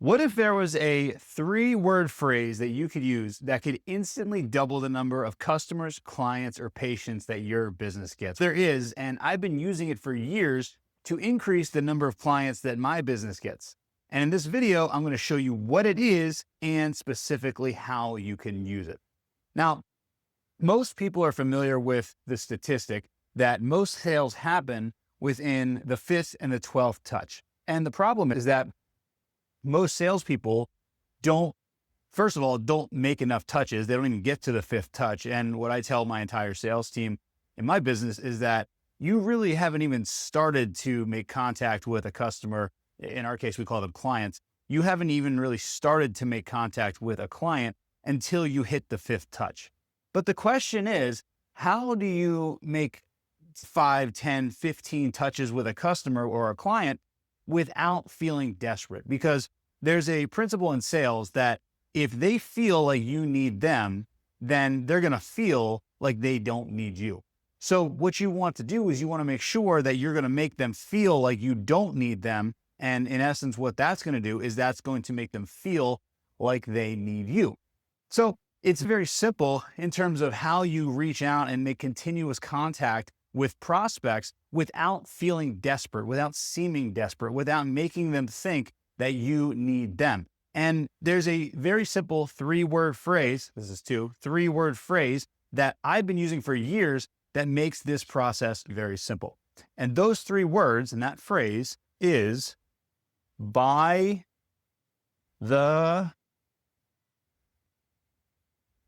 What if there was a three-word phrase that you could use that could instantly double the number of customers, clients, or patients that your business gets? There is, and I've been using it for years to increase the number of clients that my business gets. And in this video, I'm going to show you what it is and specifically how you can use it. Now, most people are familiar with the statistic that most sales happen within the fifth and the 12th touch. And the problem is that most salespeople don't, first of all, don't make enough touches. They don't even get to the fifth touch. And what I tell my entire sales team in my business is that you really haven't even started to make contact with a customer. In our case, we call them clients. You haven't even really started to make contact with a client until you hit the fifth touch. But the question is, how do you make 5, 10, 15 touches with a customer or a client without feeling desperate? Because there's a principle in sales that if they feel like you need them, then they're going to feel like they don't need you. So what you want to do is you want to make sure that you're going to make them feel like you don't need them. And in essence, what that's going to do is that's going to make them feel like they need you. So it's very simple in terms of how you reach out and make continuous contact with prospects without feeling desperate, without seeming desperate, without making them think that you need them. And there's a very simple three-word phrase, three-word phrase that I've been using for years that makes this process very simple. And those three words and that phrase is by the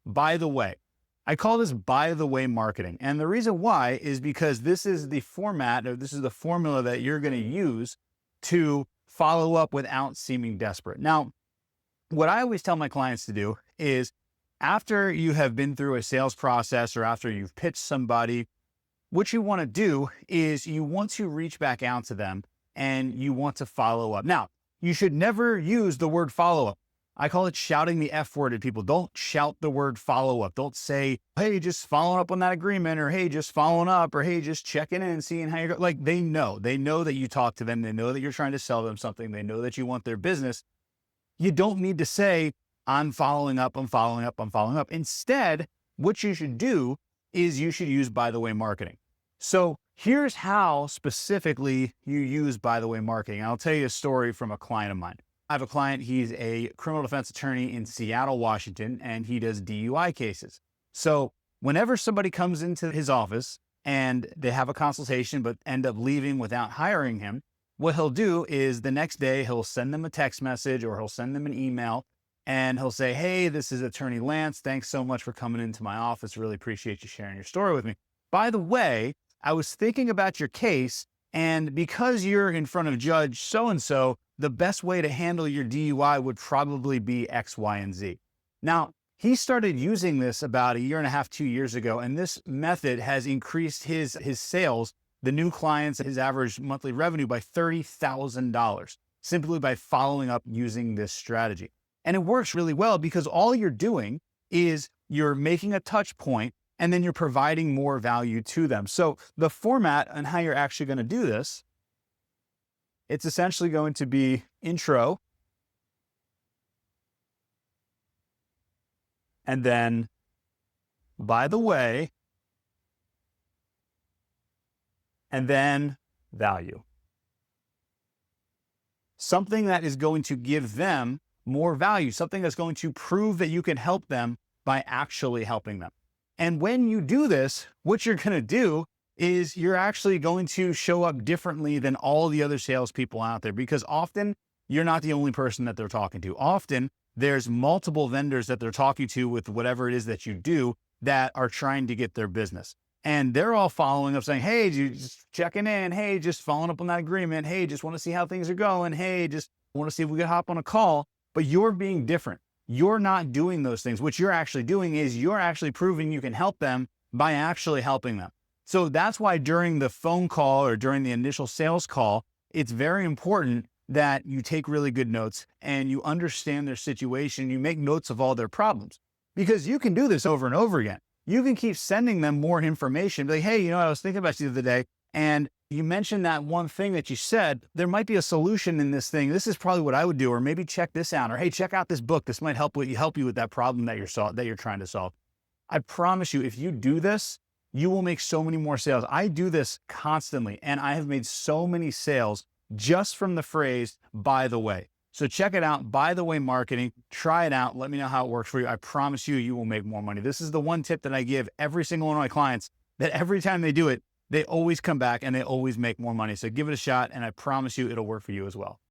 way. I call this by the way marketing. And the reason why is because this is the format, or this is the formula that you're going to use to follow up without seeming desperate. Now, what I always tell my clients to do is after you have been through a sales process or after you've pitched somebody, what you want to do is you want to reach back out to them and you want to follow up. Now, you should never use the word follow up. I call it shouting the F word at people. Don't shout the word follow up. Don't say, hey, just following up on that agreement, or hey, just following up, or hey, just checking in and seeing how you're going. Like they know that you talk to them. They know that you're trying to sell them something. They know that you want their business. You don't need to say, I'm following up, I'm following up, I'm following up. Instead, what you should do is you should use by the way marketing. So here's how specifically you use by the way marketing. I'll tell you a story from a client of mine. I have a client, he's a criminal defense attorney in Seattle, Washington, and he does DUI cases. So whenever somebody comes into his office and they have a consultation but end up leaving without hiring him, what he'll do is the next day he'll send them a text message or he'll send them an email and he'll say, hey, this is Attorney Lance. Thanks so much for coming into my office. Really appreciate you sharing your story with me. By the way, I was thinking about your case, and because you're in front of Judge so-and-so, the best way to handle your DUI would probably be X, Y, and Z. Now, he started using this about 1.5 years, 2 years ago, and this method has increased his sales, the new clients, his average monthly revenue by $30,000, simply by following up using this strategy. And it works really well because all you're doing is you're making a touch point and then you're providing more value to them. So the format and how you're actually going to do this, it's essentially going to be intro, and then by the way, and then value. Something that is going to give them more value, something that's going to prove that you can help them by actually helping them. And when you do this, what you're going to do is you're actually going to show up differently than all the other salespeople out there, because often you're not the only person that they're talking to. Often there's multiple vendors that they're talking to with whatever it is that you do that are trying to get their business. And they're all following up saying, hey, just checking in. Hey, just following up on that agreement. Hey, just want to see how things are going. Hey, just want to see if we can hop on a call. But you're being different. You're not doing those things. What you're actually doing is you're actually proving you can help them by actually helping them. So that's why during the phone call or during the initial sales call, it's very important that you take really good notes and you understand their situation. You make notes of all their problems, because you can do this over and over again. You can keep sending them more information. Like, hey, I was thinking about you the other day And you mentioned that one thing that you said, there might be a solution in this thing. This is probably what I would do, or maybe check this out, or hey, check out this book. This might help you with that problem that you're trying to solve. I promise you, if you do this, you will make so many more sales. I do this constantly, and I have made so many sales just from the phrase, by the way. So check it out, By the Way Marketing. Try it out. Let me know how it works for you. I promise you, you will make more money. This is the one tip that I give every single one of my clients, that every time they do it, they always come back and they always make more money. So give it a shot, and I promise you it'll work for you as well.